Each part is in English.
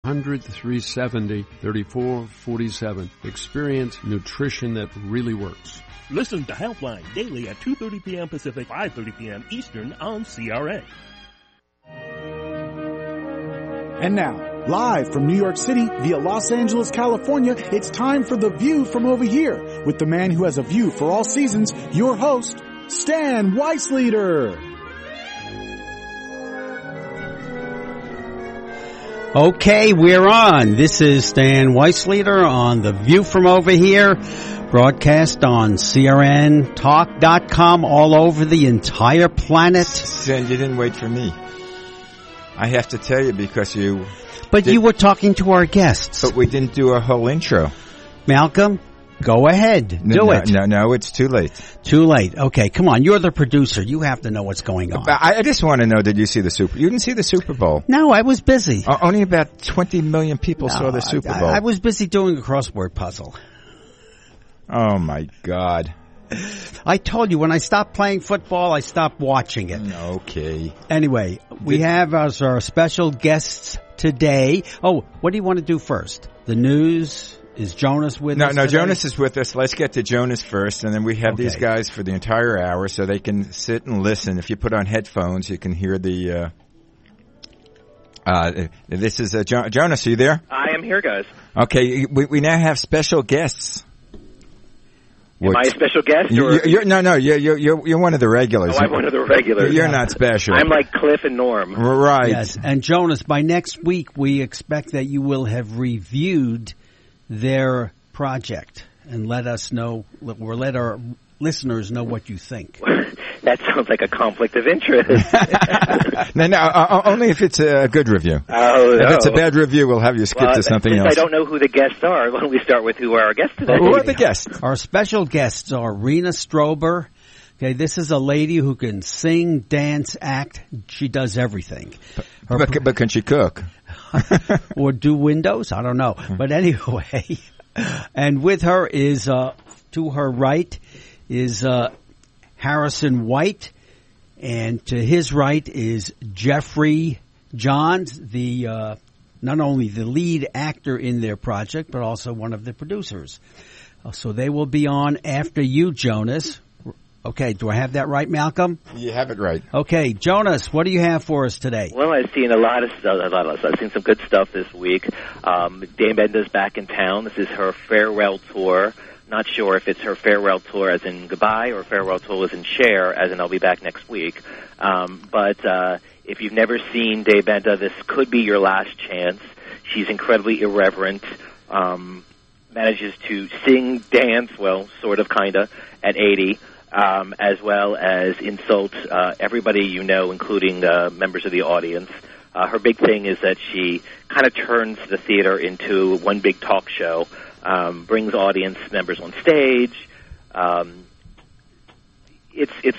800-370-3447. Experience nutrition that really works. Listen to Helpline daily at 2:30 p.m. Pacific, 5:30 p.m. Eastern on CRA. And now, live from New York City via Los Angeles, California, it's time for The View from Over Here with the man who has a view for all seasons, your host, Stan Weisleder. Okay, we're on. This is Stan Weisleder on The View from Over Here, broadcast on CRNTalk.com all over the entire planet. Stan, you didn't wait for me. I have to tell you because you... But you were talking to our guests. But we didn't do a whole intro. Malcolm, go ahead. Do it. No, it's too late. Too late. Okay, come on. You're the producer. You have to know what's going on. I just want to know, did you see the Super... You didn't see the Super Bowl? No, I was busy. Only about 20 million people saw the Super Bowl. I was busy doing a crossword puzzle. Oh, my God. I told you, when I stopped playing football, I stopped watching it. Okay. Anyway, we have as our special guests today. Oh, what do you want to do first? The news? Is Jonas with us? No, Jonas is with us. Let's get to Jonas first, and then we have these guys for the entire hour so they can sit and listen. If you put on headphones, you can hear the... this is Jonas, are you there? I am here, guys. Okay, we now have special guests. Am I a special guest? You're one of the regulars. Oh, I'm one of the regulars. You're not special. I'm like Cliff and Norm. Right. Yes, and Jonas, by next week, we expect that you will have reviewed their project and let us know, or let our listeners know what you think. That sounds like a conflict of interest. No, only if it's a good review. If it's a bad review, we'll have you skip to something else. I don't know who the guests are. Why don't we start with who are our guests today? Who are the guests? Our special guests are Rena Strober. Okay, this is a lady who can sing, dance, act. She does everything. But can she cook? Or do windows? I don't know. But anyway, and with her is, to her right, is Harrison White, and to his right is Jeffrey Johns, the not only the lead actor in their project, but also one of the producers. So they will be on after you, Jonas. Okay, do I have that right, Malcolm? You have it right. Okay, Jonas, what do you have for us today? Well, I've seen a lot of stuff. I've seen some good stuff this week. Dame Edna's back in town. This is her farewell tour. Not sure if it's her farewell tour as in goodbye or farewell tour as in share, as in I'll be back next week. But if you've never seen Dame Edna, this could be your last chance. She's incredibly irreverent, manages to sing, dance, well, sort of, kind of, at 80, as well as insult everybody you know, including members of the audience. Her big thing is that she kind of turns the theater into one big talk show. Brings audience members on stage. It's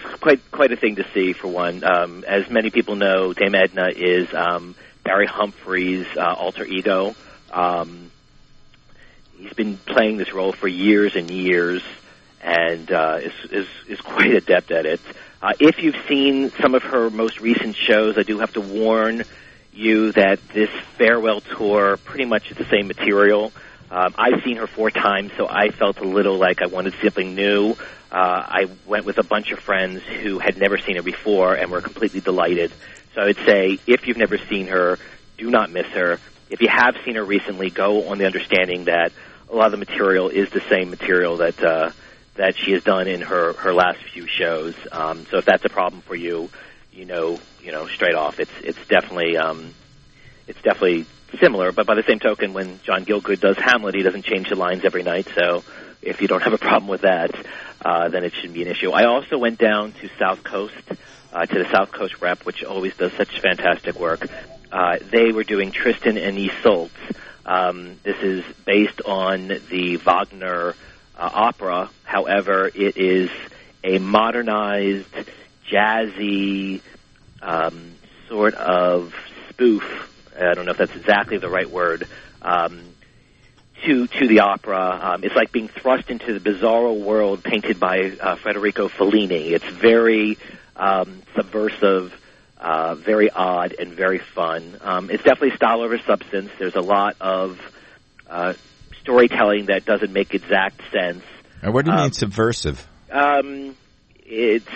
quite a thing to see, for one. As many people know, Dame Edna is Barry Humphrey's alter ego. He's been playing this role for years and years, and is quite adept at it. If you've seen some of her most recent shows, I do have to warn you that this farewell tour pretty much is the same material. I've seen her 4 times, so I felt a little like I wanted something new. I went with a bunch of friends who had never seen her before and were completely delighted. So I would say, if you've never seen her, do not miss her. If you have seen her recently, go on the understanding that a lot of the material is the same material that she has done in her last few shows. So if that's a problem for you, you know, straight off, it's definitely similar, but by the same token, when John Gielgud does Hamlet, he doesn't change the lines every night, so if you don't have a problem with that, then it shouldn't be an issue. I also went down to South Coast, to the South Coast Rep, which always does such fantastic work. They were doing Tristan and Isolde. This is based on the Wagner opera. However, it is a modernized, jazzy sort of spoof. I don't know if that's exactly the right word, to the opera. It's like being thrust into the bizarro world painted by Federico Fellini. It's very subversive, very odd and very fun. It's definitely style over substance. There's a lot of storytelling that doesn't make exact sense. And what do you mean subversive? It's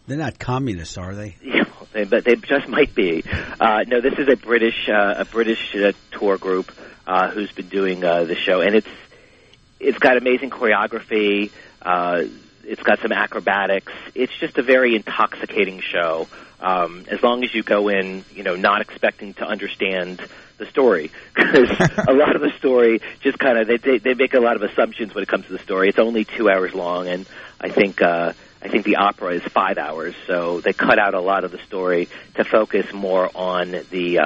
they're not communists, are they? Yeah, but they just might be. No, this is a British tour group who's been doing the show, and it's got amazing choreography. It's got some acrobatics. It's just a very intoxicating show. As long as you go in, not expecting to understand the story, because a lot of the story just kind of they make a lot of assumptions when it comes to the story. It's only 2 hours long, and I think the opera is 5 hours, so they cut out a lot of the story to focus more on the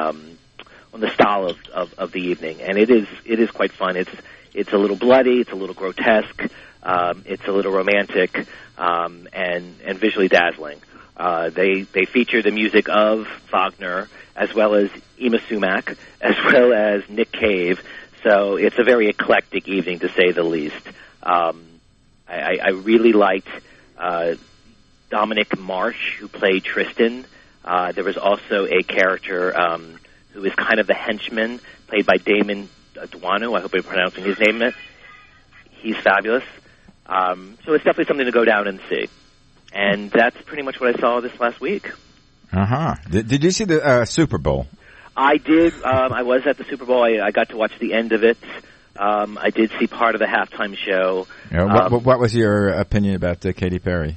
style of the evening, and it is quite fun. It's a little bloody, it's a little grotesque, it's a little romantic, and visually dazzling. They feature the music of Wagner, as well as Ima Sumac, as well as Nick Cave. So it's a very eclectic evening, to say the least. I really liked Dominic Marsh, who played Tristan. There was also a character who is kind of the henchman, played by Damon Duano. I hope I'm pronouncing his name right. He's fabulous. So it's definitely something to go down and see. And that's pretty much what I saw this last week. Uh-huh. Did you see the Super Bowl? I did. I was at the Super Bowl. I got to watch the end of it. I did see part of the halftime show. What was your opinion about Katy Perry?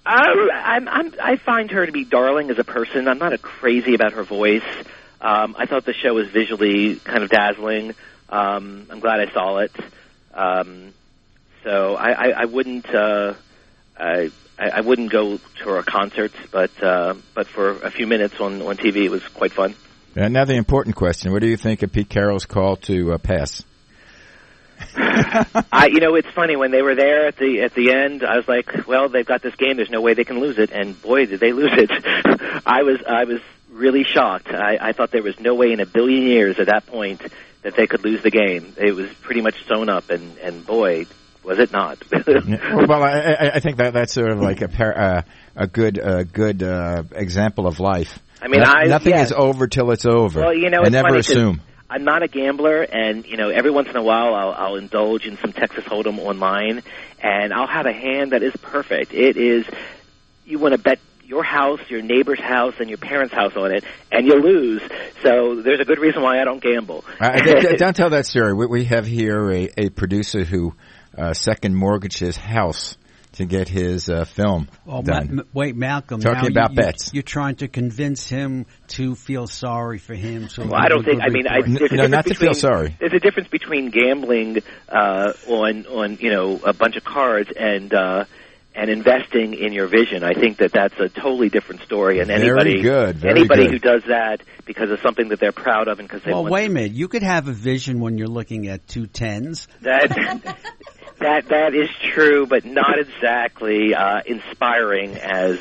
I find her to be darling as a person. I'm not crazy about her voice. I thought the show was visually kind of dazzling. I'm glad I saw it. So I wouldn't I wouldn't go to her concerts, but for a few minutes on TV, it was quite fun. And now the important question: what do you think of Pete Carroll's call to pass? It's funny, when they were there at the end, I was like, well, they've got this game. There's no way they can lose it, and boy, did they lose it! I was really shocked. I thought there was no way in a billion years at that point that they could lose the game. It was pretty much sewn up, and boy, was it not? Well, I think that's sort of like a good example of life. I mean, nothing is over till it's over. Well, and never assume. I'm not a gambler, and every once in a while I'll indulge in some Texas Hold'em online, and I'll have a hand that is perfect. It is, you want to bet your house, your neighbor's house, and your parents' house on it, and you lose. So there's a good reason why I don't gamble. Don't tell that story. We have here a producer who second mortgaged his house to get his film done. Wait, Malcolm. Talking about bets. You're trying to convince him to feel sorry for him. So I don't think. Not to feel sorry. There's a difference between gambling on a bunch of cards and investing in your vision. I think that's a totally different story. And anybody who does that because of something that they're proud of and because they want. Well, wait a minute. You could have a vision when you're looking at 2 10s. That is true, but not exactly inspiring as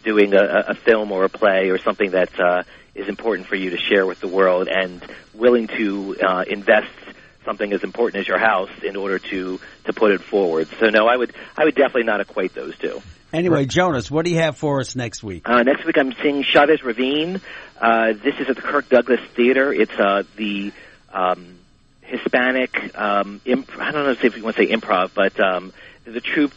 doing a film or a play or something that is important for you to share with the world, and willing to invest something as important as your house in order to put it forward. So no, I would definitely not equate those two. Anyway, Jonas, what do you have for us next week? Next week I'm seeing Chavez Ravine. This is at the Kirk Douglas Theater. It's the Hispanic, I don't know if you want to say improv, but the troupe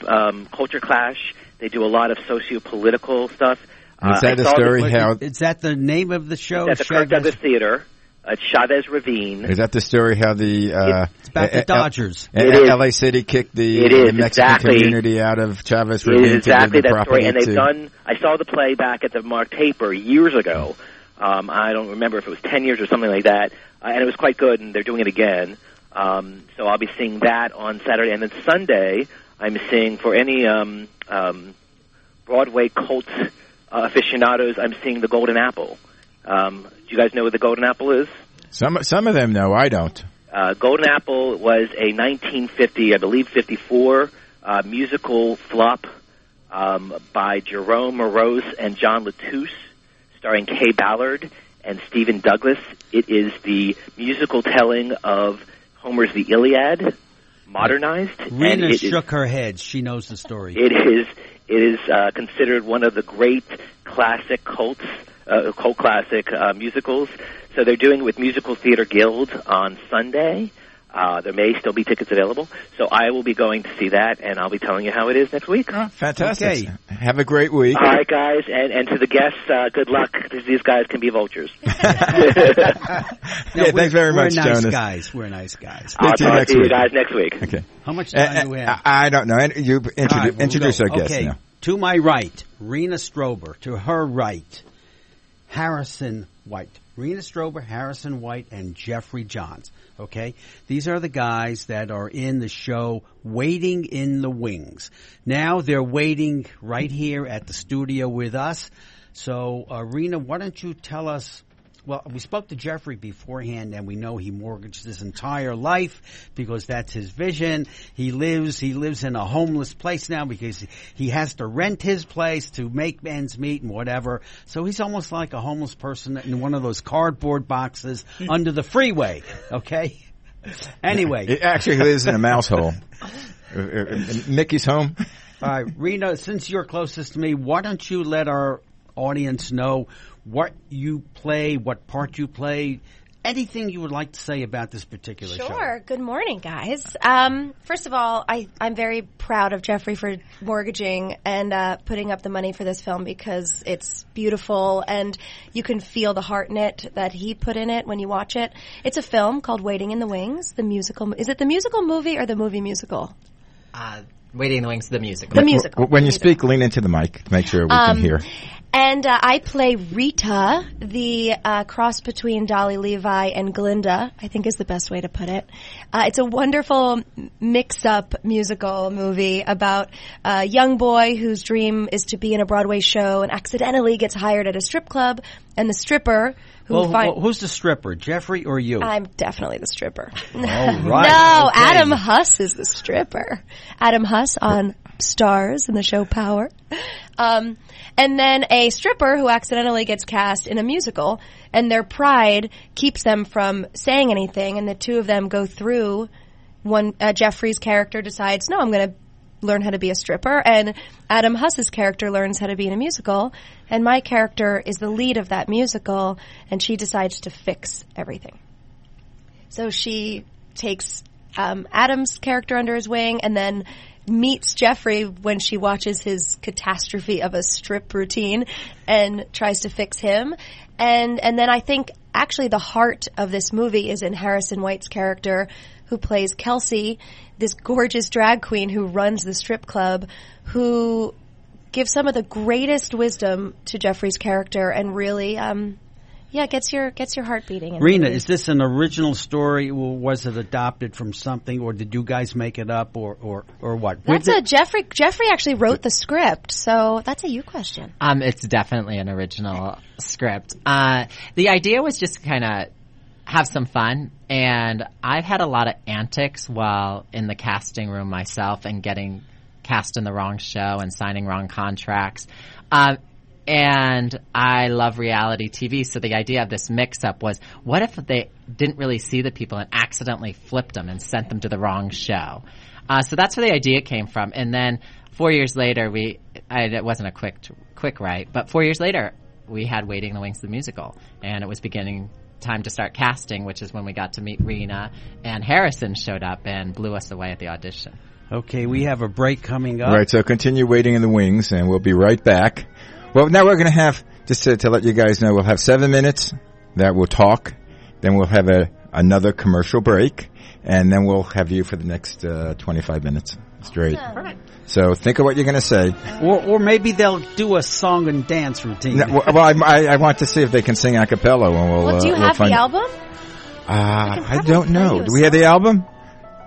Culture Clash. They do a lot of socio-political stuff. Is that the story? Is that the name of the show? It's at the Kirk Douglas Theater. Chavez Ravine. Is that the story how it's about the Dodgers. L.A. City kicked the Mexican community out of Chavez Ravine? It is exactly that story. And they've done, I saw the play back at the Mark Taper years ago. I don't remember if it was 10 years or something like that. And it was quite good, and they're doing it again. So I'll be seeing that on Saturday. And then Sunday, I'm seeing, for any Broadway cult aficionados, I'm seeing The Golden Apple. Do you guys know what The Golden Apple is? Some of them know. I don't. Golden Apple was a 1950, I believe 54, musical flop by Jerome Morose and John Latouche, starring Kay Ballard and Stephen Douglas. It is the musical telling of Homer's The Iliad, modernized. Rena shook her head. She knows the story. It It is considered one of the great classic cult classic musicals. So they're doing it with Musical Theater Guild on Sunday. There may still be tickets available. So I will be going to see that, and I'll be telling you how it is next week. Oh, fantastic. Okay. Have a great week. All right, guys, and to the guests, good luck. These guys can be vultures. Thanks very much, we're nice Jonas. guys. We're nice guys. I'll to you talk next to you week. guys next week. Okay. How much time do we have? I don't know. You All right, we'll introduce go. our guests Okay. now. To my right, Rena Strober. To her right, Harrison White. Rena Strober, Harrison White, and Jeffrey Johns. Okay? These are the guys that are in the show Waiting in the Wings. Now they're waiting right here at the studio with us. So, Rena, why don't you tell us... Well, we spoke to Jeffrey beforehand, and we know he mortgaged his entire life because that's his vision. He lives in a homeless place now because he has to rent his place to make ends meet and whatever. So he's almost like a homeless person in one of those cardboard boxes under the freeway. Okay. Anyway, He actually lives in a mouse hole. Mickey's home. all right, Rena, since you're closest to me, why don't you let our audience know what you play, what part you play, anything you would like to say about this particular show. Sure. Good morning, guys. First of all, I'm very proud of Jeffrey for mortgaging and putting up the money for this film because it's beautiful and you can feel the heart in it that he put in it when you watch it. It's a film called Waiting in the Wings, the musical. Is it the musical movie or the movie musical? Waiting in the Wings, the musical. The musical. When you speak, lean into the mic to make sure we can hear. And I play Rita, the cross between Dolly Levi and Glinda, I think is the best way to put it. It's a wonderful mix-up musical movie about a young boy whose dream is to be in a Broadway show and accidentally gets hired at a strip club, and the stripper who's the stripper, Jeffrey or you? I'm definitely the stripper. All right. No, Okay. Adam Huss is the stripper. Adam Huss on Stars in the show Power. And then a stripper who accidentally gets cast in a musical, and their pride keeps them from saying anything, and the two of them go through Jeffrey's character decides, no, I'm going to learn how to be a stripper, and Adam Huss's character learns how to be in a musical, and my character is the lead of that musical, and she decides to fix everything. So she takes Adam's character under his wing, and then meets Jeffrey when she watches his catastrophe of a strip routine and tries to fix him. And then I think actually the heart of this movie is in Harrison White's character, who plays Kelsey, this gorgeous drag queen who runs the strip club, who gives some of the greatest wisdom to Jeffrey's character and really gets your heart beating. Rena, is this an original story, or was it adopted from something, or did you guys make it up, or what? That's Jeffrey actually wrote the script, so that's a you question. It's definitely an original script. The idea was just to kind of have some fun, and I've had a lot of antics while in the casting room myself and getting cast in the wrong show and signing wrong contracts. And I love reality TV, so the idea of this mix-up was, what if they didn't really see the people and accidentally flipped them and sent them to the wrong show? So that's where the idea came from. And then 4 years later, it wasn't a quick write, but 4 years later, we had Waiting in the Wings, the musical, and it was beginning time to start casting, which is when we got to meet Rena, and Harrison showed up and blew us away at the audition. Okay, we have a break coming up. Right, so continue Waiting in the Wings, and we'll be right back. Well, now we're going to have, just to let you guys know, we'll have 7 minutes that we'll talk. Then we'll have another commercial break. And then we'll have you for the next 25 minutes straight. Awesome. So think of what you're going to say. Or maybe they'll do a song and dance routine. No, well, I want to see if they can sing a cappella. And Do you have the album? I don't know. Do we have the album?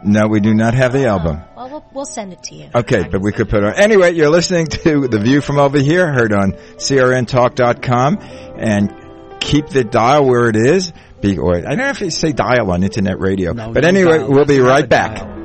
No, we do not have the album. Well, we'll send it to you. Okay, but we could put on. Anyway, you're listening to The View from Over Here, heard on crntalk.com, and keep the dial where it is. I don't know if you say dial on internet radio. No, but no anyway, dial. we'll be That's right not a back. dial.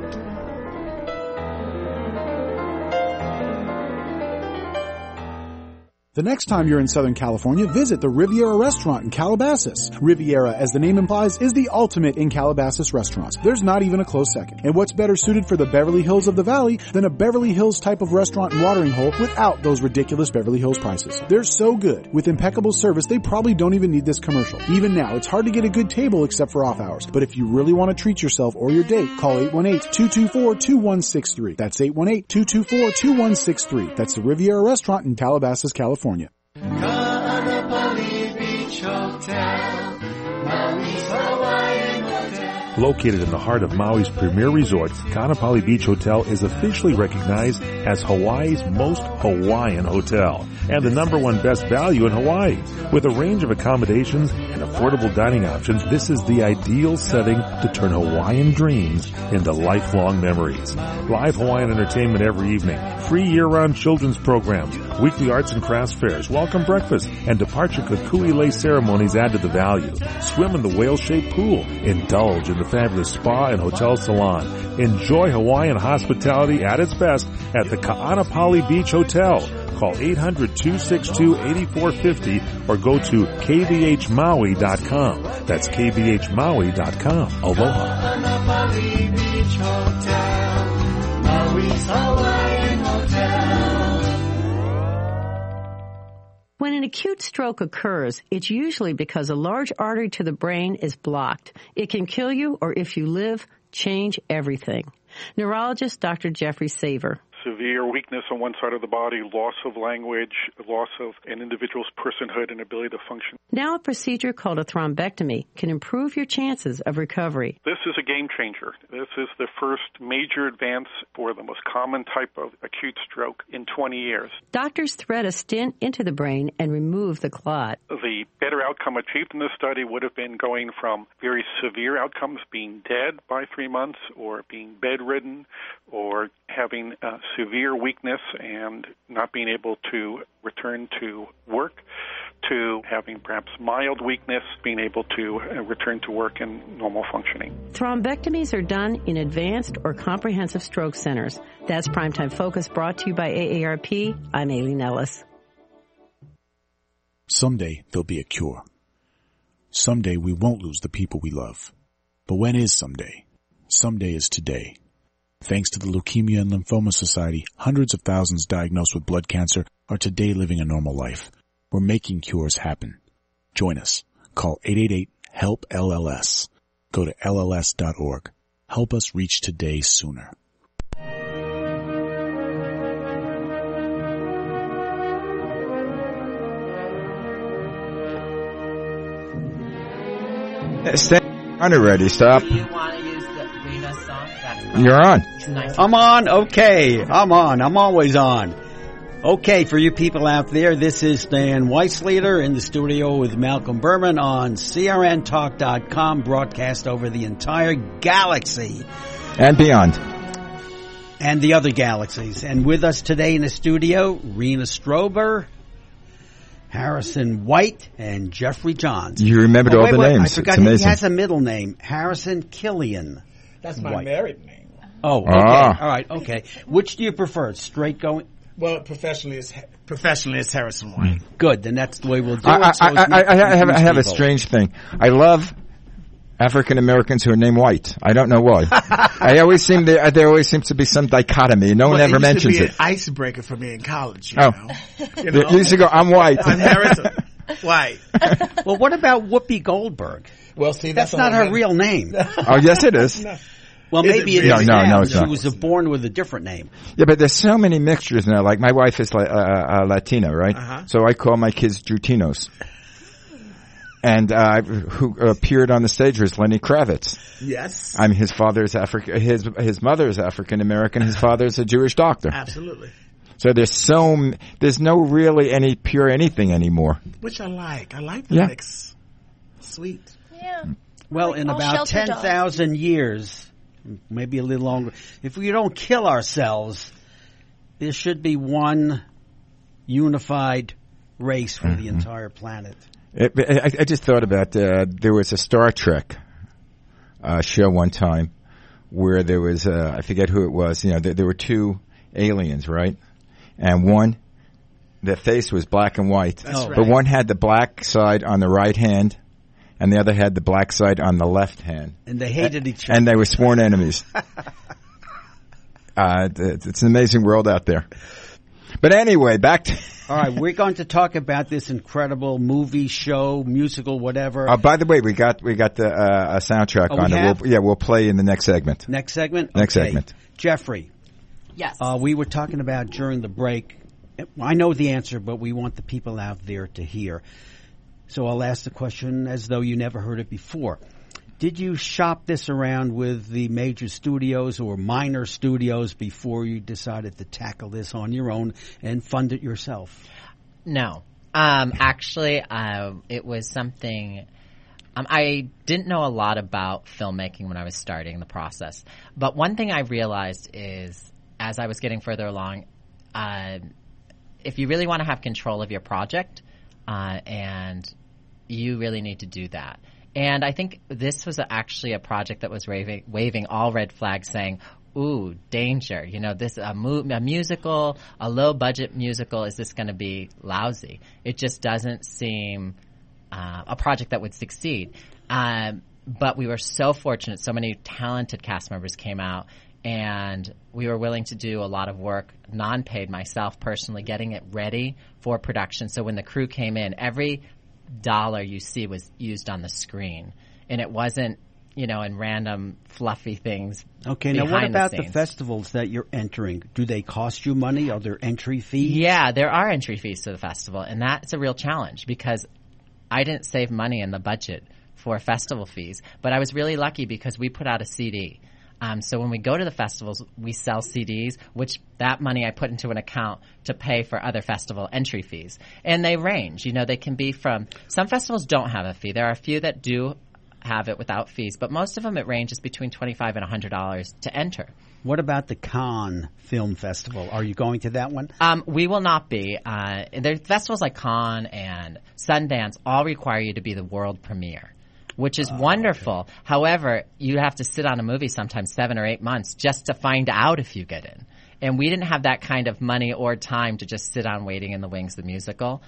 The next time you're in Southern California, visit the Riviera Restaurant in Calabasas. Riviera, as the name implies, is the ultimate in Calabasas restaurants. There's not even a close second. And what's better suited for the Beverly Hills of the Valley than a Beverly Hills type of restaurant and watering hole without those ridiculous Beverly Hills prices? They're so good. With impeccable service, they probably don't even need this commercial. Even now, it's hard to get a good table except for off hours. But if you really want to treat yourself or your date, call 818-224-2163. That's 818-224-2163. That's the Riviera Restaurant in Calabasas, California. Located in the heart of Maui's premier resort, Kaanapali Beach Hotel is officially recognized as Hawaii's most Hawaiian hotel and the #1 best value in Hawaii. With a range of accommodations and affordable dining options, this is the ideal setting to turn Hawaiian dreams into lifelong memories. Live Hawaiian entertainment every evening, free year-round children's programs, weekly arts and crafts fairs, welcome breakfast, and departure kukui lei ceremonies add to the value. Swim in the whale-shaped pool, indulge in the fabulous spa and hotel salon. Enjoy Hawaiian hospitality at its best at the Kaanapali Beach Hotel. Call 800-262-8450 or go to kvhmaui.com. That's kvhmaui.com. Aloha. Kaanapali Beach Hotel, Maui's Hawaiian Hotel. When an acute stroke occurs, it's usually because a large artery to the brain is blocked. It can kill you, or if you live, change everything. Neurologist Dr. Jeffrey Saver. Severe weakness on one side of the body, loss of language, loss of an individual's personhood and ability to function. Now a procedure called a thrombectomy can improve your chances of recovery. This is a game changer. This is the first major advance for the most common type of acute stroke in 20 years. Doctors thread a stent into the brain and remove the clot. The better outcome achieved in this study would have been going from very severe outcomes, being dead by 3 months, or being bedridden, or having severe weakness and not being able to return to work, to having perhaps mild weakness, being able to return to work and normal functioning. Thrombectomies are done in advanced or comprehensive stroke centers. That's Primetime Focus, brought to you by AARP. I'm Aileen Ellis. Someday there'll be a cure. Someday we won't lose the people we love. But when is someday? Someday is today. Thanks to the Leukemia and Lymphoma Society, hundreds of thousands diagnosed with blood cancer are today living a normal life. We're making cures happen. Join us. Call 888-HELP-LLS. Go to LLS.org. Help us reach today sooner. Stay on already. Stop. Do you want to use the Rena song? You're on. Nice. I'm on. Okay. I'm on. I'm always on. Okay, for you people out there, this is Stan Weisleder in the studio with Malcolm Burman on CRNTalk.com, broadcast over the entire galaxy. And beyond. And the other galaxies. And with us today in the studio, Rena Strober, Harrison White, and Jeffrey Johns. You remembered all the names. I forgot he has a middle name, Harrison Killian. That's my White. married name. Oh, okay. All right, okay. Which do you prefer, straight going? Well, professionally, it's Harrison White. Good, then that's the way we'll do it. I have a strange thing. I love African Americans who are named White. I don't know why. There always seems to be some dichotomy. No one ever mentions it. It used to be an icebreaker for me in college. You know? You used to go, I'm White. I'm Harrison White. Well, what about Whoopi Goldberg? Well, see, that's not her real name. Oh, yes, it is. No. Well, maybe it is. No, it's not. She was born with a different name. Yeah, but there's so many mixtures now. Like my wife is Latina, right? Uh-huh. So I call my kids Drutinos. And who appeared on the stage was Lenny Kravitz. Yes. I mean, his father is his mother is African American. His father is a Jewish doctor. Absolutely. So there's no really any pure anything anymore. Which I like. I like the mix. Sweet. Yeah. Well, in about 10,000 years, maybe a little longer, if we don't kill ourselves, there should be one unified race for the entire planet. I just thought about there was a Star Trek show one time where there was I forget who it was. You know, there were two aliens, right? And one their face was black and white. That's But right. one had the black side on the right hand, and the other had the black side on the left hand. And they hated each other. And they were sworn enemies. It's an amazing world out there. But anyway, back to... All right, we're going to talk about this incredible movie, show, musical, whatever. By the way, we got the a soundtrack Oh, on we it. have? We'll play in the next segment. Next segment? Next Okay. segment. Jeffrey. Yes. We were talking about during the break. I know the answer, but we want the people out there to hear. So I'll ask the question as though you never heard it before. Did you shop this around with the major studios or minor studios before you decided to tackle this on your own and fund it yourself? No. Actually, it was something... I didn't know a lot about filmmaking when I was starting the process. But one thing I realized is, as I was getting further along, if you really want to have control of your project, and you really need to do that. And I think this was actually a project that was waving all red flags, saying, ooh, danger. You know, this a musical, a low-budget musical, is this going to be lousy? It just doesn't seem a project that would succeed. But we were so fortunate. So many talented cast members came out, and we were willing to do a lot of work, non-paid, myself personally, getting it ready for production. So when the crew came in, every dollar you see was used on the screen, and it wasn't, you know, in random fluffy things. Okay, now what about the scenes. festivals that you're entering? Do they cost you money? Are there entry fees? Yeah, there are entry fees to the festival, and that's a real challenge because I didn't save money in the budget for festival fees, but I was really lucky because we put out a CD. So when we go to the festivals, we sell CDs, which that money I put into an account to pay for other festival entry fees. And they range. You know, they can be from – some festivals don't have a fee. There are a few that do have it without fees, but most of them it ranges between $25 and $100 to enter. What about the Cannes Film Festival? Are you going to that one? We will not be. There festivals like Cannes and Sundance all require you to be the world premiere, which is wonderful. Okay. However, you have to sit on a movie sometimes 7 or 8 months just to find out if you get in. And we didn't have that kind of money or time to just sit on Waiting in the Wings, the musical.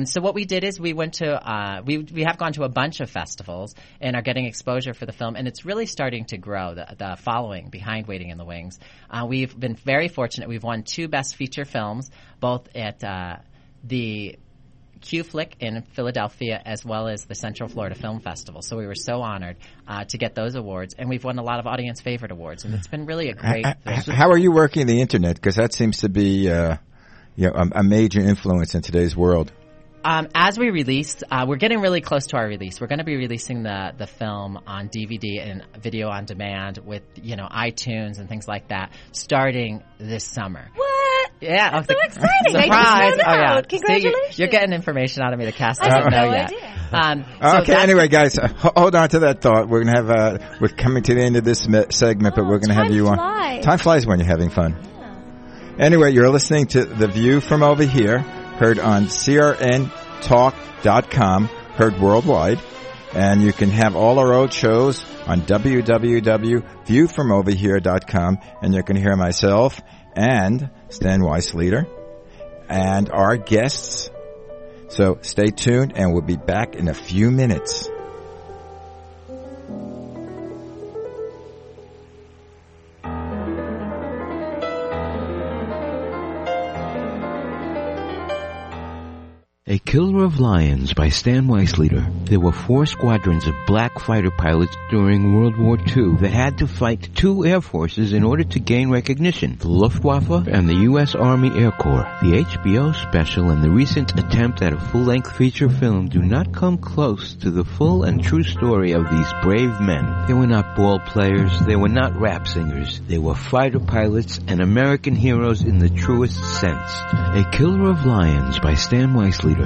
So what we did is we went to we have gone to a bunch of festivals and are getting exposure for the film, and it's really starting to grow, the following behind Waiting in the Wings. We've been very fortunate. We've won 2 Best Feature films, both at the Q Flick in Philadelphia as well as the Central Florida Film Festival. So we were so honored to get those awards, and we've won a lot of audience favorite awards, and it's been really a great thing. How are you working the internet? Because that seems to be a major influence in today's world. As we release, we're getting really close to our release. We're going to be releasing the film on DVD and video on demand with, you know, iTunes and things like that starting this summer. What? Yeah. That's so exciting. Surprise. I just found out. Yeah. Congratulations. You're getting information out of me. The cast I doesn't had know no yet. idea. Anyway, guys, hold on to that thought. We're going to have we're coming to the end of this segment, but we're going to have you on. Time flies when you're having fun. Yeah. Anyway, you're listening to The View from Over Here, heard on crntalk.com, heard worldwide. And you can have all our old shows on www.viewfromoverhere.com, and you can hear myself and Stan Weisleder and our guests. So stay tuned, and we'll be back in a few minutes. A Killer of Lions by Stan Weisleder. There were 4 squadrons of black fighter pilots during World War II that had to fight 2 air forces in order to gain recognition, the Luftwaffe and the U.S. Army Air Corps. The HBO special and the recent attempt at a full-length feature film do not come close to the full and true story of these brave men. They were not ball players, they were not rap singers, they were fighter pilots and American heroes in the truest sense. A Killer of Lions by Stan Weisleder.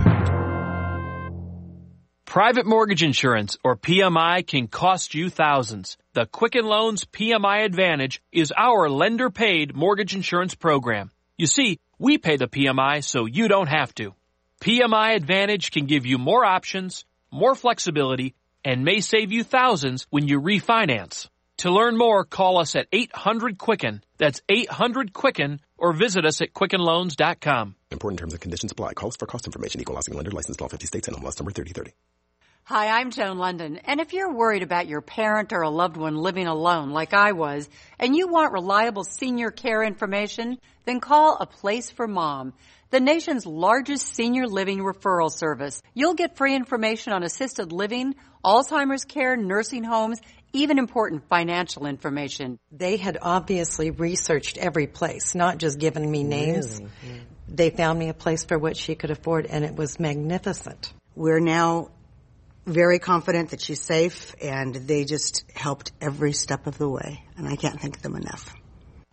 Private mortgage insurance, or PMI, can cost you thousands. The Quicken Loans PMI Advantage is our lender-paid mortgage insurance program. You see, we pay the PMI so you don't have to. PMI Advantage can give you more options, more flexibility, and may save you thousands when you refinance. To learn more, call us at 800-QUICKEN. That's 800-QUICKEN, or visit us at QuickenLoans.com. Important terms and conditions apply. Calls for cost information. Equal housing lender. Licensed in all 50 states. NMLS number 3030. Hi, I'm Joan London, and if you're worried about your parent or a loved one living alone like I was, and you want reliable senior care information, then call A Place for Mom, the nation's largest senior living referral service. You'll get free information on assisted living, Alzheimer's care, nursing homes, even important financial information. They had obviously researched every place, not just given me names. Really? Yeah. They found me a place for what she could afford, and it was magnificent. We're now very confident that she's safe, and they just helped every step of the way, and I can't thank them enough.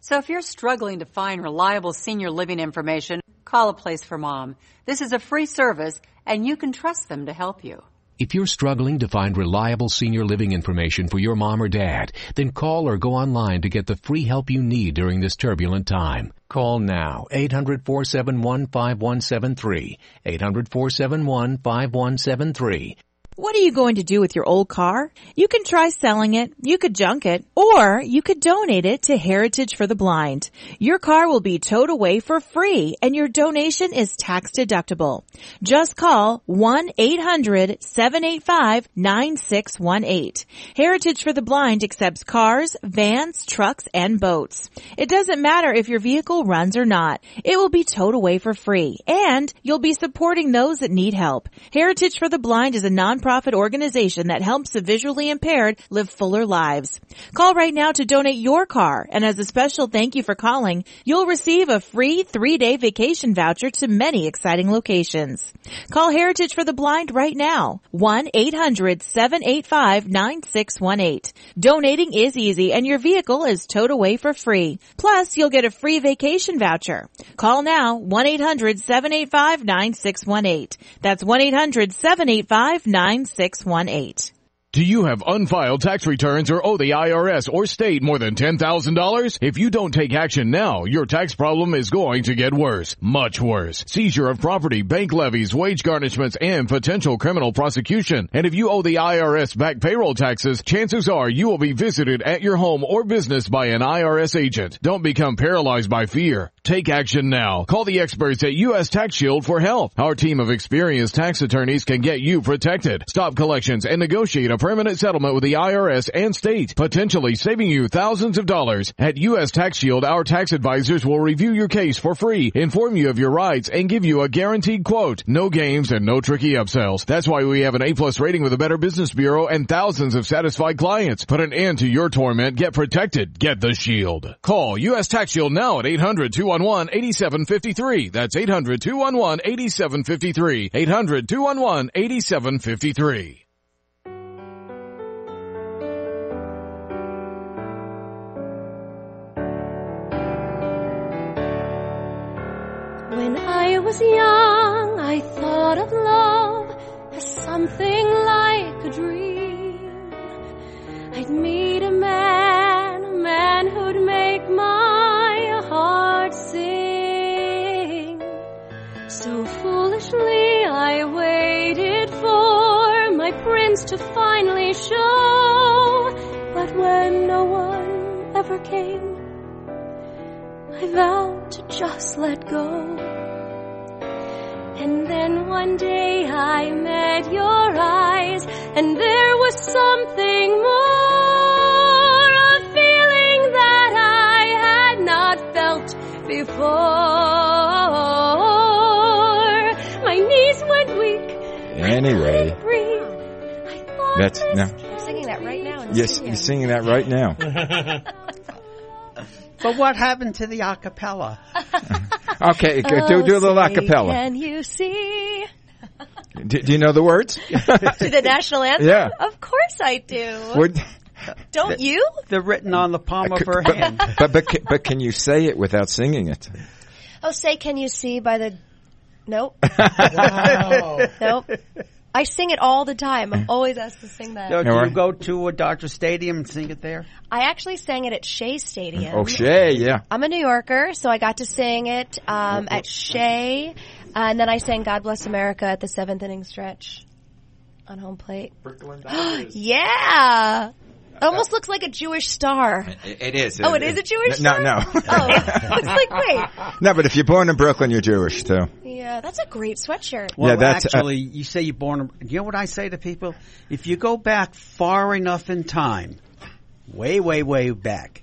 So if you're struggling to find reliable senior living information, call A Place for Mom. This is a free service, and you can trust them to help you. If you're struggling to find reliable senior living information for your mom or dad, then call or go online to get the free help you need during this turbulent time. Call now, 800-471-5173, 800-471-5173. What are you going to do with your old car? You can try selling it, you could junk it, or you could donate it to Heritage for the Blind. Your car will be towed away for free, and your donation is tax deductible. Just call 1-800-785-9618. Heritage for the Blind accepts cars, vans, trucks, and boats. It doesn't matter if your vehicle runs or not. It will be towed away for free, and you'll be supporting those that need help. Heritage for the Blind is a nonprofit organization that helps the visually impaired live fuller lives. Call right now to donate your car, and as a special thank you for calling, you'll receive a free 3-day vacation voucher to many exciting locations. Call Heritage for the Blind right now, 1-800-785-9618. Donating is easy, and your vehicle is towed away for free. Plus, you'll get a free vacation voucher. Call now, 1-800-785-9618. That's 1-800-785-9618. Do you have unfiled tax returns or owe the IRS or state more than $10,000? If you don't take action now, your tax problem is going to get worse. Much worse. Seizure of property, bank levies, wage garnishments, and potential criminal prosecution. And if you owe the IRS back payroll taxes, chances are you will be visited at your home or business by an IRS agent. Don't become paralyzed by fear. Take action now. Call the experts at U.S. Tax Shield for help. Our team of experienced tax attorneys can get you protected, stop collections, and negotiate a permanent settlement with the IRS and state, potentially saving you thousands of dollars. At U.S. Tax Shield, our tax advisors will review your case for free, inform you of your rights, and give you a guaranteed quote. No games and no tricky upsells. That's why we have an A+ rating with the Better Business Bureau and thousands of satisfied clients. Put an end to your torment. Get protected. Get the Shield. Call U.S. Tax Shield now at 800-211-8753. That's 800-211-8753. 800-211-8753. When I was young, I thought of love as something like a dream. I'd meet a man who'd make my heart sing. So foolishly I waited for my prince to finally show. But when no one ever came, I vowed to just let go. And then one day I met your eyes, and there was something more, a feeling that I had not felt before. My knees went weak. Anyway, I breathe. that's no. I'm singing that right now. In Yes, studio. you're singing that right now. But what happened to the acapella? Okay, do a little acapella. Can you see? Do you know the words? To the national anthem? Yeah. Of course I do. Don't you? They're written on the palm of her hand. But can you say it without singing it? Oh, say can you see by the... Nope. Wow. Nope. I sing it all the time. I'm always asked to sing that. So, do you go to a Dodger Stadium and sing it there? I actually sang it at Shea Stadium. Oh, Shea, yeah. I'm a New Yorker, so I got to sing it at Shea, and then I sang God Bless America at the 7th inning stretch on home plate. Brooklyn Yeah! almost looks like a Jewish star. It is. Oh, it is a Jewish star? No. Oh, looks like, wait. No, but if you're born in Brooklyn, you're Jewish, too. Yeah, that's a great sweatshirt. Well, Yeah, that's, actually, you say you're born. You know what I say to people? If you go back far enough in time, way, way, way back,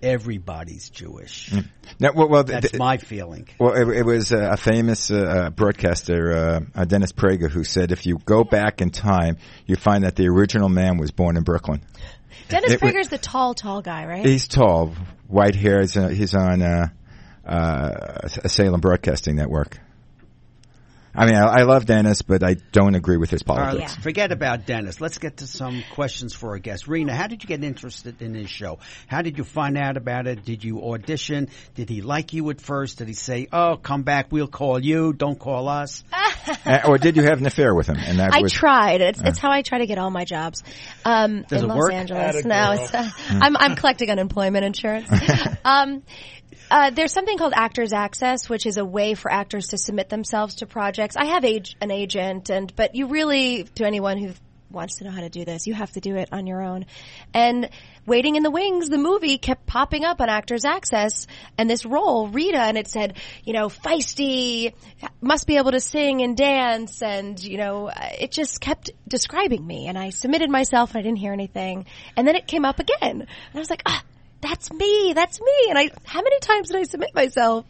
everybody's Jewish. Now, That's my feeling. Well, it was a famous broadcaster, Dennis Prager, who said if you go back in time, you find that the original man was born in Brooklyn. Dennis Prager's the tall guy, right? He's tall, white hair. He's on Salem Broadcasting Network. I mean, I love Dennis, but I don't agree with his politics. All right, forget about Dennis. Let's get to some questions for our guest. Rena, how did you get interested in his show? How did you find out about it? Did you audition? Did he like you at first? Did he say, "Oh, come back, we'll call you, don't call us"? Or did you have an affair with him? And I tried. It's how I try to get all my jobs in it Los work? Angeles. No, it's, I'm collecting unemployment insurance. There's something called Actors Access, which is a way for actors to submit themselves to projects. I have an agent, but you really, to anyone who wants to know how to do this, you have to do it on your own. And Waiting in the Wings, the movie, kept popping up on Actors Access, and this role, Rita, and it said, feisty, must be able to sing and dance, and, it just kept describing me. And I submitted myself, and I didn't hear anything. And then it came up again. And I was like, that's me. And how many times did I submit myself?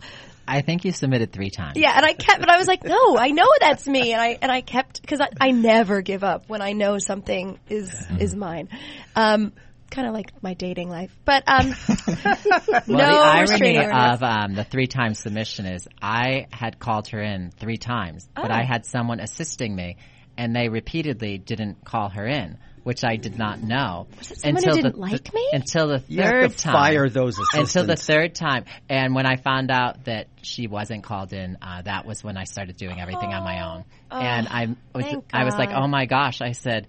I think you submitted 3 times. Yeah, and I was like, no, I know that's me. And I kept, because I never give up when I know something is mine. Kind of like my dating life. But, well, no the irony restraining of the 3-time submission is I had called her in 3 times, but I had someone assisting me, and they repeatedly didn't call her in, which I did not know. Was it someone who didn't like me? Until the You have to third time. fire those assistants. Until the third time. And when I found out that she wasn't called in, that was when I started doing everything on my own. And I was like, oh my gosh. I said,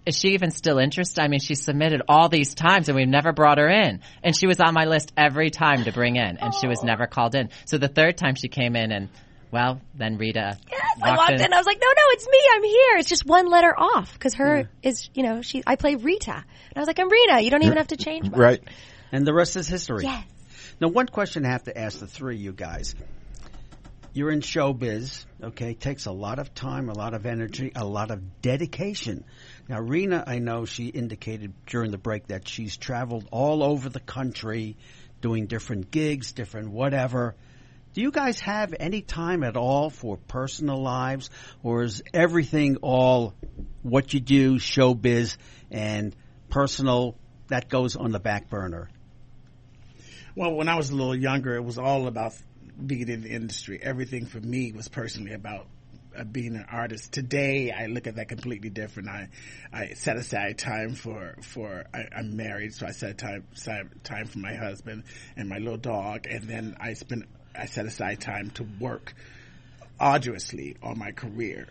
is she even still interested? I mean, she submitted all these times and we've never brought her in. And she was on my list every time to bring in, and she was never called in. So the third time she came in, and then Rita. Yes, I walked in. I was like, no, it's me. I'm here. It's just one letter off because her is, I play Rita. And I was like, I'm Rita. You don't even have to change much. Right. And the rest is history. Yes. Now, one question I have to ask the three of you guys. You're in showbiz, okay? Takes a lot of time, a lot of energy, a lot of dedication. Now, Rena, I know she indicated during the break that she's traveled all over the country doing different gigs, different whatever. Do you guys have any time at all for personal lives, or is everything all what you do, showbiz, and personal, that goes on the back burner? Well, when I was a little younger, it was all about being in the industry. Everything for me was personally about being an artist. Today, I look at that completely different. I set aside time I'm married, so I set time for my husband and my little dog, and then I set aside time to work arduously on my career.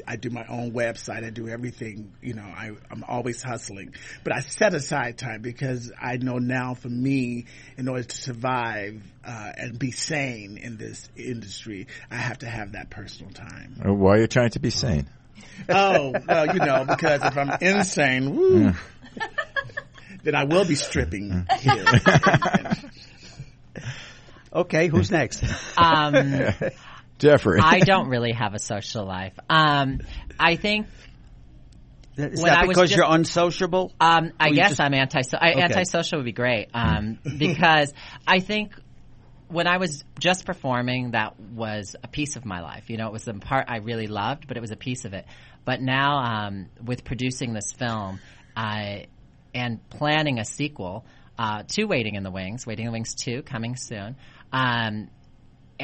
I do my own website. I do everything. I'm always hustling. But I set aside time because I know now for me, in order to survive and be sane in this industry, I have to have that personal time. Why are you trying to be sane? Oh, well, because if I'm insane, then I will be stripping here. Okay, who's next? Jeffrey. I don't really have a social life. I think. Is that because you're unsociable? I guess I'm antisocial. Antisocial would be great. Because I think when I was just performing, that was a piece of my life. It was the part I really loved, but it was a piece of it. But now, with producing this film, and planning a sequel, to Waiting in the Wings 2 coming soon, and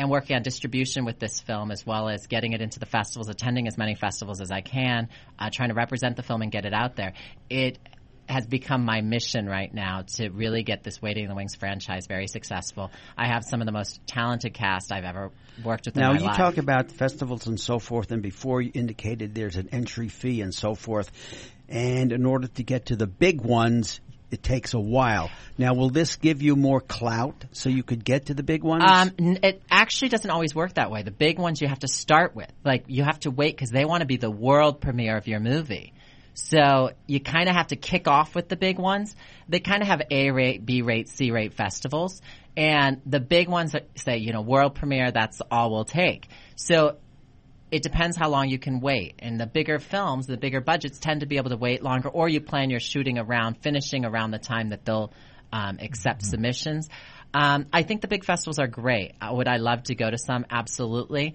working on distribution with this film, as well as getting it into the festivals, attending as many festivals as I can, trying to represent the film and get it out there. It has become my mission right now to really get this Waiting in the Wings franchise very successful. I have some of the most talented cast I've ever worked with in my life. Now, you talk about festivals and so forth, and before you indicated there's an entry fee and so forth. And in order to get to the big ones, it takes a while. Now, will this give you more clout so you could get to the big ones? It actually doesn't always work that way. The big ones you have to start with. Like, you have to wait because they want to be the world premiere of your movie. So you kind of have to kick off with the big ones. They kind of have A rate, B rate, C rate festivals. And the big ones that say, world premiere, that's all we'll take. So it depends how long you can wait. And the bigger films, the bigger budgets tend to be able to wait longer, or you plan your shooting around, finishing around the time that they'll accept submissions. I think the big festivals are great. Would I love to go to some? Absolutely.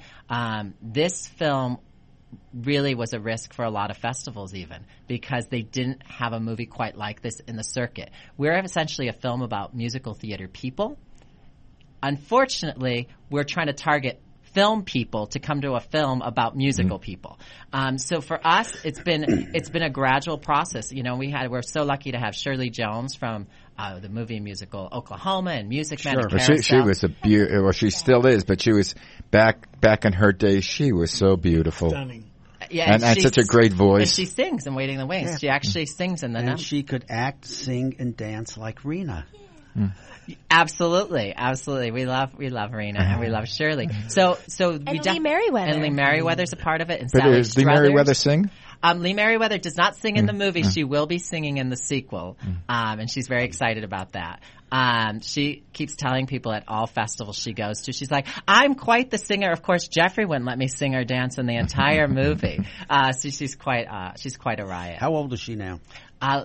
This film really was a risk for a lot of festivals even, because they didn't have a movie quite like this in the circuit. We're essentially a film about musical theater people. Unfortunately, we're trying to target film people to come to a film about musical people. So for us, it's been a gradual process. We're so lucky to have Shirley Jones from the movie and musical Oklahoma and Music Man. And she was she still is, but she was back in her day. She was so beautiful. Stunning. Yeah, and such a great voice. And she sings in Waiting in the Wings. Yeah. She actually sings in the And she could act, sing, and dance like Rena. Absolutely. We love Rena and we love Shirley. So Lee Merriweather. And Lee Merriweather's a part of it. And But Sally does Lee Struthers. Merriweather sing? Lee Merriweather does not sing in the movie. She will be singing in the sequel. And she's very excited about that. She keeps telling people at all festivals she goes to, she's like, I'm quite the singer. Of course, Jeffrey wouldn't let me sing or dance in the entire movie. So she's quite a riot. How old is she now?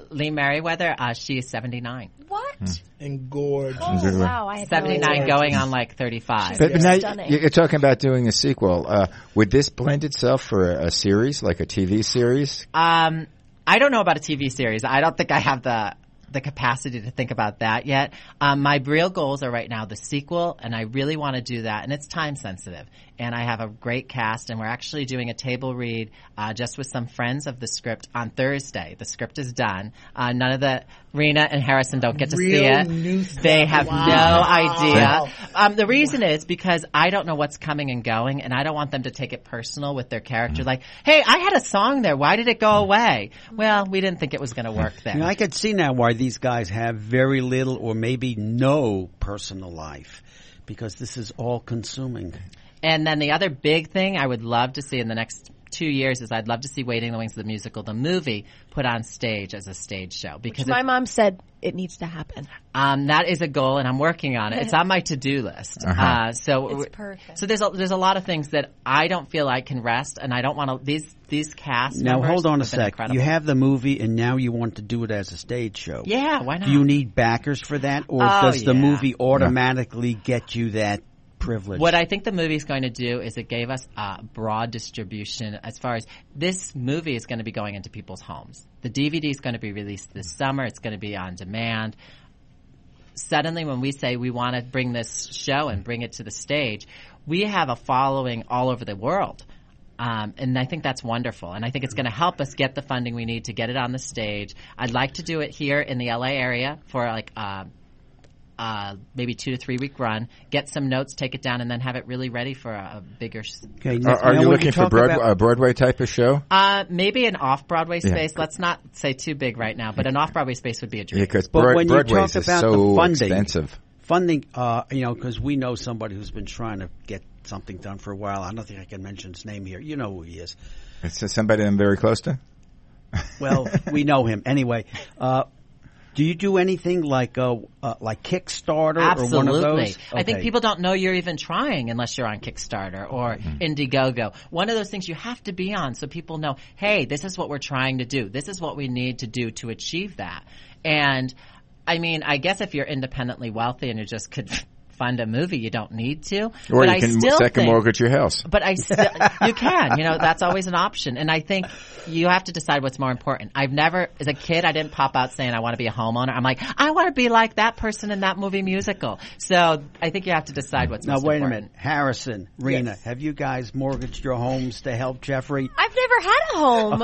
Lee Merriweather, she is 79. What? And gorgeous. Oh, wow. I had 79 going on like 35. But now you're talking about doing a sequel. Would this blend itself for a series, like a TV series? I don't know about a TV series. I don't think I have the capacity to think about that yet. My real goals are right now the sequel, and I really want to do that, and it's time sensitive. And I have a great cast, and we're actually doing a table read just with some friends of the script on Thursday. The script is done. None of the Rena and Harrison don't get to see it. They have no idea. The reason is because I don't know what's coming and going, and I don't want them to take it personal with their character. Like, hey, I had a song there. Why did it go away? Well, we didn't think it was going to work there. I could see now why these guys have very little or maybe no personal life, because this is all consuming. And then the other big thing I would love to see in the next 2 years is I'd love to see Waiting in the Wings, the musical, the movie, put on stage as a stage show. Because my mom said it needs to happen. That is a goal, and I'm working on it. It's on my to-do list. So it's perfect. So there's a lot of things that I don't feel I can rest, and I don't want to. These cast now members hold on a have been sec. incredible. You have the movie, and now you want to do it as a stage show. Yeah, why not? Do you need backers for that, or does the movie automatically get you that privilege? What I think the movie is going to do is it gave us a broad distribution as far as this movie is going to be going into people's homes. The DVD is going to be released this summer. It's going to be on demand. Suddenly, when we say we want to bring this show and bring it to the stage, we have a following all over the world. And I think that's wonderful. And I think it's going to help us get the funding we need to get it on the stage. I'd like to do it here in the LA area for like maybe 2 to 3 week run, get some notes, take it down, and then have it really ready for a bigger. Okay, are you looking for a Broadway type of show? Maybe an off-Broadway space. Let's not say too big right now, but an off-Broadway space would be a dream. Yeah, because when you Broadway talk is about so the funding, expensive. Funding, because we know somebody who's been trying to get something done for a while. I don't think I can mention his name here. You know who he is. It's somebody I'm very close to? Well, we know him. Anyway, do you do anything like Kickstarter Absolutely. or one of those? Okay. I think people don't know you're even trying unless you're on Kickstarter or Indiegogo. One of those things you have to be on so people know, hey, this is what we're trying to do. This is what we need to do to achieve that. And, I mean, I guess if you're independently wealthy and you just could fund a movie, you don't need to. Or but you can second mortgage your house. But you can. That's always an option. And I think you have to decide what's more important. I've never, as a kid, I didn't pop out saying I want to be a homeowner. I'm like, I want to be like that person in that movie musical. So I think you have to decide what's most important. Now, wait a minute. Harrison, Rena, have you guys mortgaged your homes to help Jeffrey? I've never had a home.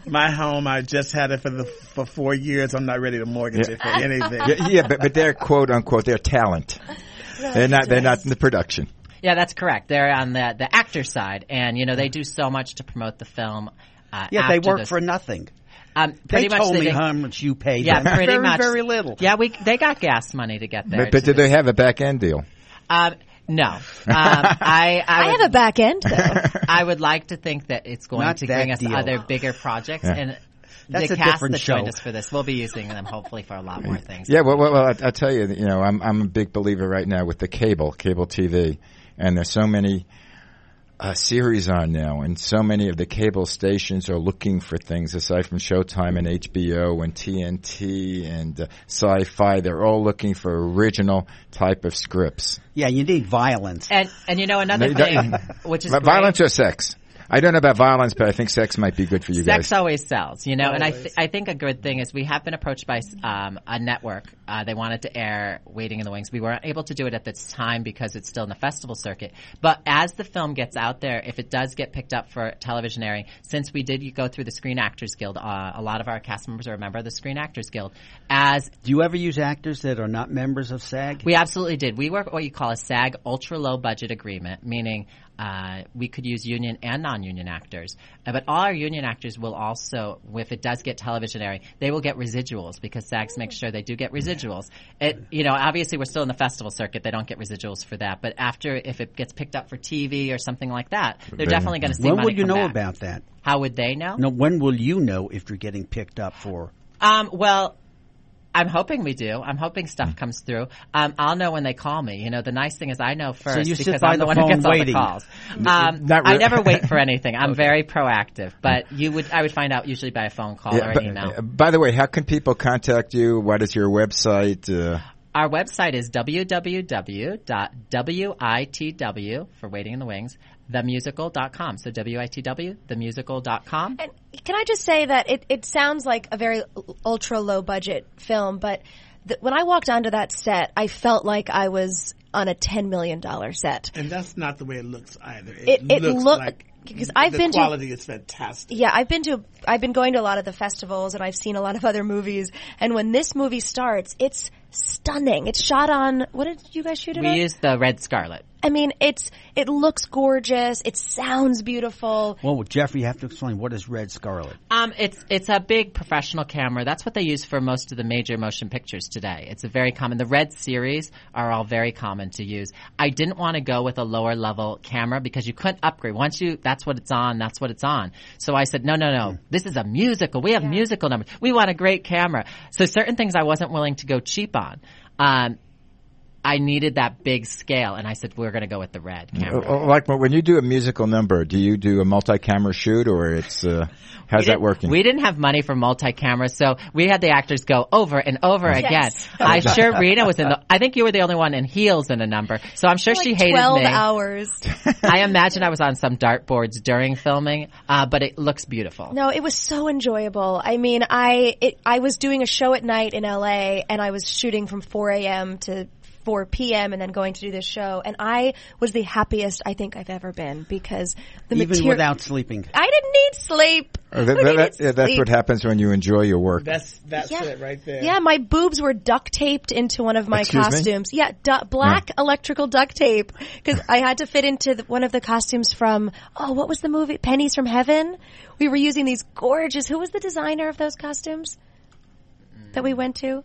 My home, I just had it for 4 years. I'm not ready to mortgage it for anything. But they're quote unquote, they're talent. They're not in the production. Yeah, that's correct. They're on the actor side, and they do so much to promote the film. They work for nothing. They told me how much you paid them. Yeah, pretty much. Very little. Yeah, they got gas money to get there. But do they have a back end deal? No. I have a back end, though. I would like to think that it's going Not to that bring us deal. other bigger projects. Yeah. And That's the a cast different that joined show. us for this, we'll be using them hopefully for a lot more things. Yeah, well, I tell you, I'm a big believer right now with the cable TV, and there's so many series on now, and so many of the cable stations are looking for things aside from Showtime and HBO and TNT and Sci-Fi. They're all looking for original type of scripts. Yeah, you need violence. And another thing, which is violence or sex. I don't know about violence, but I think sex might be good for you guys. Sex always sells, and I think a good thing is we have been approached by a network. They wanted to air Waiting in the Wings. We weren't able to do it at this time because it's still in the festival circuit. But as the film gets out there, if it does get picked up for television airing, since we did go through the Screen Actors Guild, a lot of our cast members are a member of the Screen Actors Guild. Do you ever use actors that are not members of SAG? We absolutely did. We work what you call a SAG ultra low budget agreement, meaning we could use union and non-union actors. But all our union actors will also, if it does get television airing, they will get residuals because SAGs make sure they do get residuals. Obviously we're still in the festival circuit. They don't get residuals for that. But if it gets picked up for TV or something like that, they're definitely going to see money When will you come know back. about that? How would they know? No, when will you know if you're getting picked up for? Well, I'm hoping we do. I'm hoping stuff comes through. I'll know when they call me. The nice thing is I know first So you sit because by I'm the the one who phone gets waiting. all the calls. I never wait for anything. I'm very proactive. But I would find out usually by a phone call or an email. By the way, how can people contact you? What is your website? Our website is www.witw for Waiting in the Wings, themusical.com. So WITW, themusical.com. And can I just say that it sounds like a very ultra low budget film, but when I walked onto that set, I felt like I was on a $10 million set. And that's not the way it looks either. It looks look, like because the quality is fantastic. Yeah, I've been going to a lot of the festivals and I've seen a lot of other movies. And when this movie starts, it's stunning. It's shot on, what did you guys shoot it on? We used the Red Scarlet. I mean, it looks gorgeous. It sounds beautiful. Well, Jeffrey, you have to explain what is Red Scarlet. It's a big professional camera. That's what they use for most of the major motion pictures today. It's a very common. The Red series are all very common to use. I didn't want to go with a lower level camera because you couldn't upgrade. That's what it's on. That's what it's on. So I said, no. This is a musical. We have musical numbers. We want a great camera. So certain things I wasn't willing to go cheap on. I needed that big scale, and I said, we're going to go with the Red camera. Like when you do a musical number, do you do a multi-camera shoot, or it's how's that working? We didn't have money for multi-camera, so we had the actors go over and over again. I'm sure Rena was I think you were the only one in heels in a number, so I'm sure she hated 12 me. 12 hours. I imagine I was on some dartboards during filming, but it looks beautiful. No, it was so enjoyable. I mean, I was doing a show at night in LA, and I was shooting from 4 a.m. to 4 p.m. and then going to do this show, and I was the happiest I think I've ever been because even without sleeping. I didn't need sleep. That's what happens when you enjoy your work. That's it right there. Yeah, my boobs were duct taped into one of my costumes. Yeah, black electrical duct tape because I had to fit into one of the costumes from what was the movie? Pennies from Heaven. We were using these gorgeous. Who was the designer of those costumes that we went to?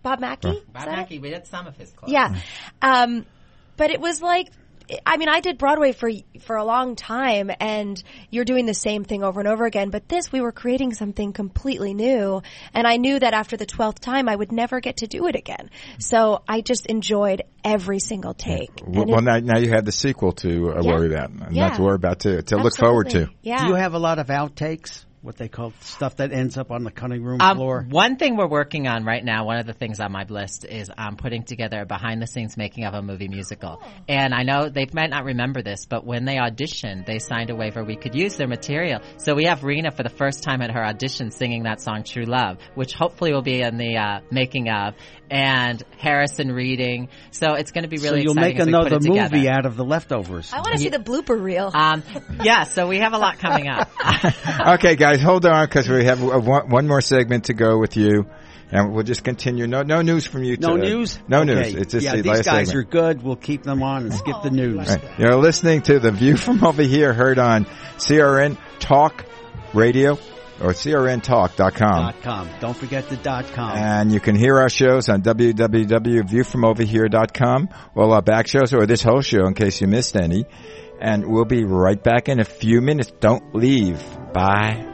Bob Mackie? Bob Mackie, we did some of his clothes. Yeah. But it was like, I mean, I did Broadway for a long time, and you're doing the same thing over and over again. But we were creating something completely new, and I knew that after the 12th time, I would never get to do it again. So I just enjoyed every single take. Well, now you have the sequel to worry about, not to worry about, to look forward to. Yeah. Do you have a lot of outtakes? What they call stuff that ends up on the cutting room floor? One thing we're working on right now, one of the things on my list is putting together a behind-the-scenes making of a movie musical. And I know they might not remember this, but when they auditioned, they signed a waiver we could use their material. So we have Rena for the first time at her audition singing that song True Love, which hopefully will be in the making of, and Harrison reading. So it's going to be really exciting. So you'll make another movie out of the leftovers. I want to see the blooper reel. So we have a lot coming up. Okay, guys, hold on because we have one more segment to go with you, and we'll just continue. No news from you. No news. No okay. news. It's just the these last guys segment. are good. We'll keep them on and skip the news. Right. You're listening to The View from Over Here, heard on CRN Talk Radio or crntalk.com. .com. Don't forget the .com. And you can hear our shows on www.viewfromoverhere.com. All our back shows, or this whole show in case you missed any. And we'll be right back in a few minutes. Don't leave. Bye.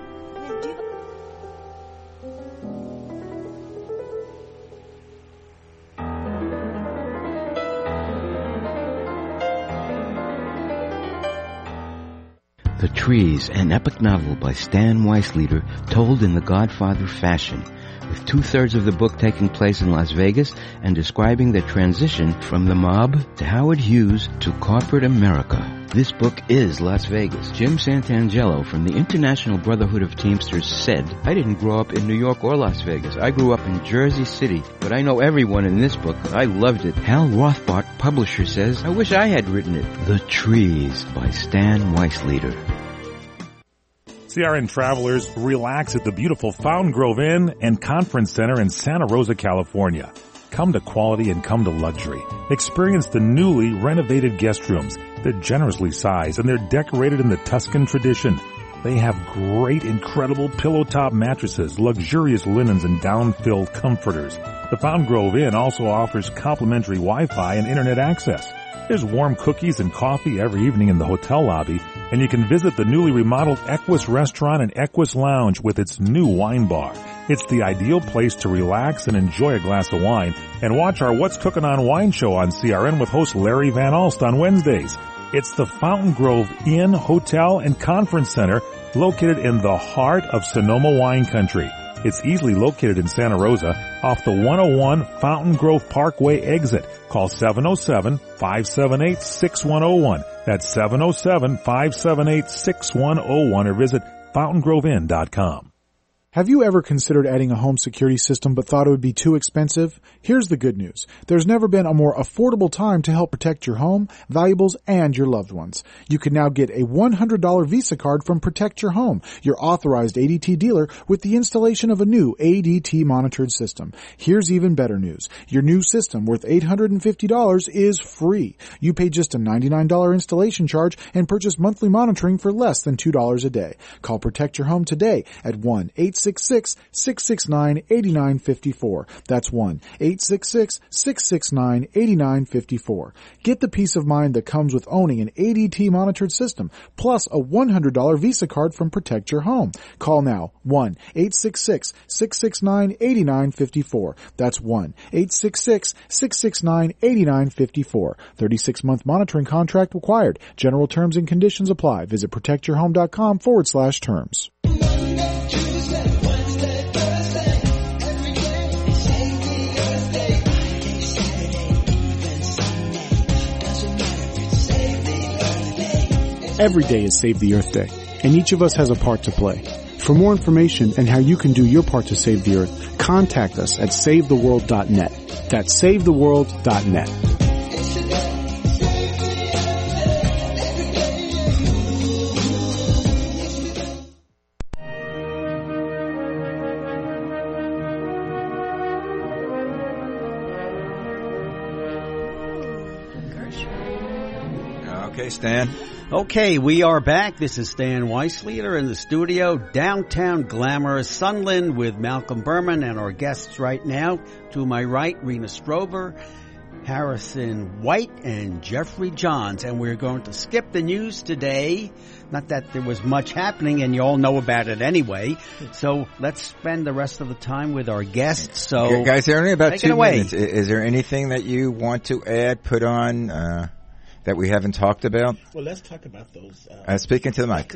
The Trees, an epic novel by Stan Weisleder, told in the Godfather fashion, with 2/3 of the book taking place in Las Vegas and describing the transition from the mob to Howard Hughes to corporate America. This book is Las Vegas. Jim Santangelo from the International Brotherhood of Teamsters said, "I didn't grow up in New York or Las Vegas. I grew up in Jersey City, but I know everyone in this book. I loved it." Hal Rothbart, publisher, says, "I wish I had written it." The Trees by Stan Weisleder. CRN travelers, relax at the beautiful Fountain Grove Inn and Conference Center in Santa Rosa, California. Come to quality and come to luxury. Experience the newly renovated guest rooms. They're generously sized and they're decorated in the Tuscan tradition. They have great, incredible pillow-top mattresses, luxurious linens, and down-filled comforters. The Fountain Grove Inn also offers complimentary Wi-Fi and internet access. There's warm cookies and coffee every evening in the hotel lobby, and you can visit the newly remodeled Equus Restaurant and Equus Lounge with its new wine bar. It's the ideal place to relax and enjoy a glass of wine and watch our What's Cooking on Wine show on CRN with host Larry Van Alst on Wednesdays. It's the Fountain Grove Inn, Hotel, and Conference Center located in the heart of Sonoma wine country. It's easily located in Santa Rosa off the 101 Fountain Grove Parkway exit. Call 707-578-6101. That's 707-578-6101 or visit fountaingrovinn.com. Have you ever considered adding a home security system but thought it would be too expensive? Here's the good news. There's never been a more affordable time to help protect your home, valuables, and your loved ones. You can now get a $100 Visa card from Protect Your Home, your authorized ADT dealer, with the installation of a new ADT monitored system. Here's even better news. Your new system, worth $850, is free. You pay just a $99 installation charge and purchase monthly monitoring for less than $2 a day. Call Protect Your Home today at 1-866-669-8954. That's 1-866-669-8954. Get the peace of mind that comes with owning an ADT monitored system, plus a $100 Visa card from Protect Your Home. Call now, 1-866-669-8954. That's 1-866-669-8954. 36-month monitoring contract required. General terms and conditions apply. Visit protectyourhome.com/terms. Every day is Save the Earth Day, and each of us has a part to play. For more information and how you can do your part to save the Earth, contact us at SaveTheWorld.net. That's SaveTheWorld.net. Okay, Stan. Okay, we are back. This is Stan Weisleder in the studio, downtown glamorous Sunland with Malcolm Burman and our guests right now. To my right, Rena Strober, Harrison White, and Jeffrey Johns. And we're going to skip the news today. Not that there was much happening, and you all know about it anyway. So let's spend the rest of the time with our guests. So, okay, guys, there are only about take 2 it away. minutes. Is there anything that you want to add, put on, that we haven't talked about? Well, let's talk about those. Speaking to the mic.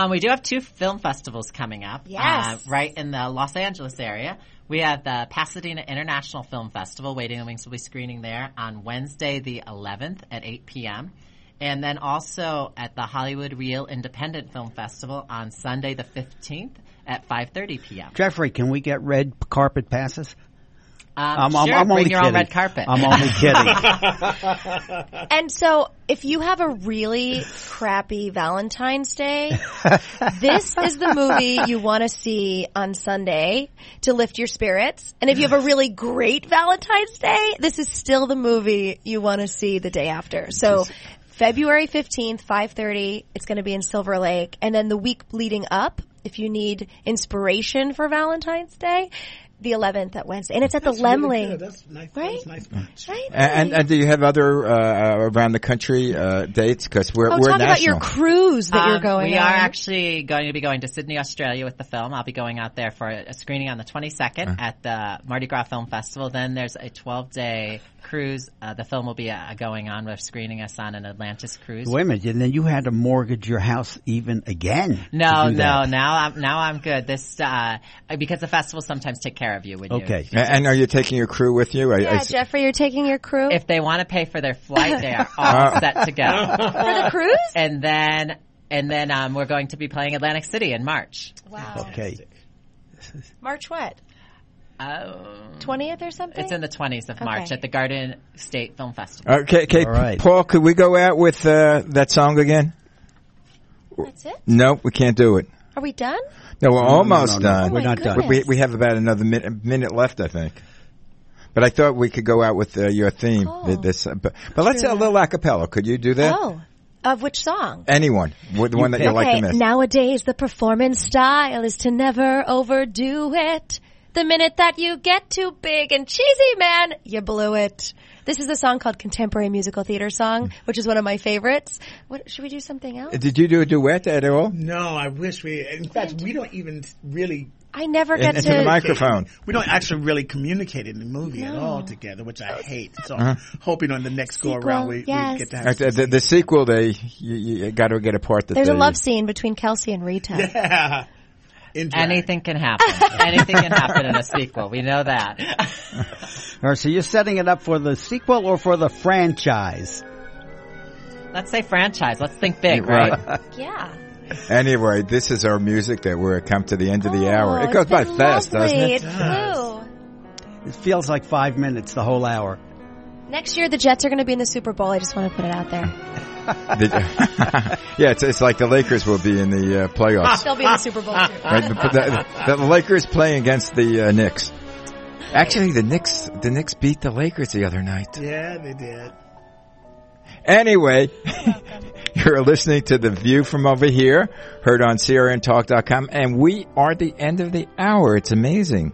We do have 2 film festivals coming up. Yes. Right in the Los Angeles area. We have the Pasadena International Film Festival. Waiting on Wings will be screening there on Wednesday the 11th at 8 p.m. And then also at the Hollywood Reel Independent Film Festival on Sunday the 15th at 5:30 p.m. Jeffrey, can we get red carpet passes? Sure, I'm bring only your kidding. own red carpet. I'm only kidding. And so, if you have a really crappy Valentine's Day, this is the movie you want to see on Sunday to lift your spirits. And if you have a really great Valentine's Day, this is still the movie you want to see the day after. So, February 15th, 5:30, it's going to be in Silver Lake. And then the week leading up, if you need inspiration for Valentine's Day, the 11th at Wednesday, and it's at the Lemley. Really that's nice. Right? That's nice bunch. Right? And do you have other around the country dates? Because we're talk national. about your cruise that you're going We on. are actually going to be going to Sydney, Australia with the film. I'll be going out there for a screening on the 22nd at the Mardi Gras Film Festival. Then there's a 12-day cruise. The film will be going on. We're screening us on an Atlantis cruise. Wait a minute, and then you had to mortgage your house even again. No. Now I'm good. This because the festivals sometimes take care of you when okay. And are you taking your crew with you? Jeffrey, you're taking your crew? If they want to pay for their flight, they are all set to go. For the cruise? And then we're going to be playing Atlantic City in March. Wow. Okay. March what? 20th or something? It's in the 20s of March at the Garden State Film Festival. Okay, All right. Paul, could we go out with that song again? That's it? No, we can't do it. Are we done? No, we're almost no. done. We're not done. We have about another minute left, I think. But I thought we could go out with your theme. Oh. But let's a little a cappella. Could you do that? Oh. Of which song? Anyone. The one that you like the best. Nowadays the performance style is to never overdo it. The minute that you get too big and cheesy, man, you blew it. This is a song called Contemporary Musical Theater Song, which is one of my favorites. Should we do something else? Did you do a duet at all? No, I wish we. In fact, we don't even really. I never get into the microphone. We don't actually really really communicate in the movie at all together, which I hate. So I'm hoping on the next go around we get to have the sequel. You got to get a part that there's a love scene between Kelsey and Rita. Yeah. Anything can happen. Anything can happen in a sequel. We know that. All right, so you're setting it up for the sequel or for the franchise? Let's say franchise. Let's think big, right? Yeah. Anyway, this is our music that we're come to the end of the hour. It goes by fast, doesn't it? It flew. It feels like 5 minutes, the whole hour. Next year, the Jets are going to be in the Super Bowl. I just want to put it out there. Yeah, it's like the Lakers will be in the playoffs. They'll be in the Super Bowl, too. Right, the Lakers playing against the Knicks. Actually, the Knicks beat the Lakers the other night. Yeah, they did. Anyway, you're listening to The View from Over Here, heard on crntalk.com, and we are the end of the hour. It's amazing.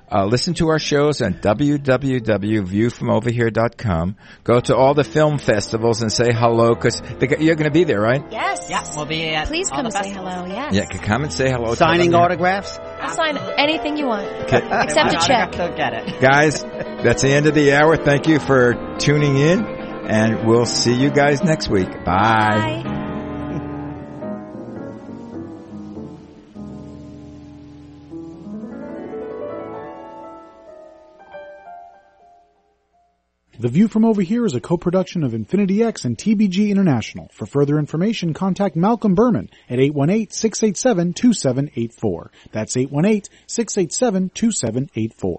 Listen to our shows on www.viewfromoverhere.com. Go to all the film festivals and say hello, because you're going to be there, right? Yes. Yeah, we'll be at Please come and say hello, yes. Yeah, come and say hello. Signing autographs? I'll sign anything you want. Okay. Except a check. Go get it. Guys, that's the end of the hour. Thank you for tuning in, and we'll see you guys next week. Bye. Bye. The View from Over Here is a co-production of Infinity X and TBG International. For further information, contact Malcolm Burman at 818-687-2784. That's 818-687-2784.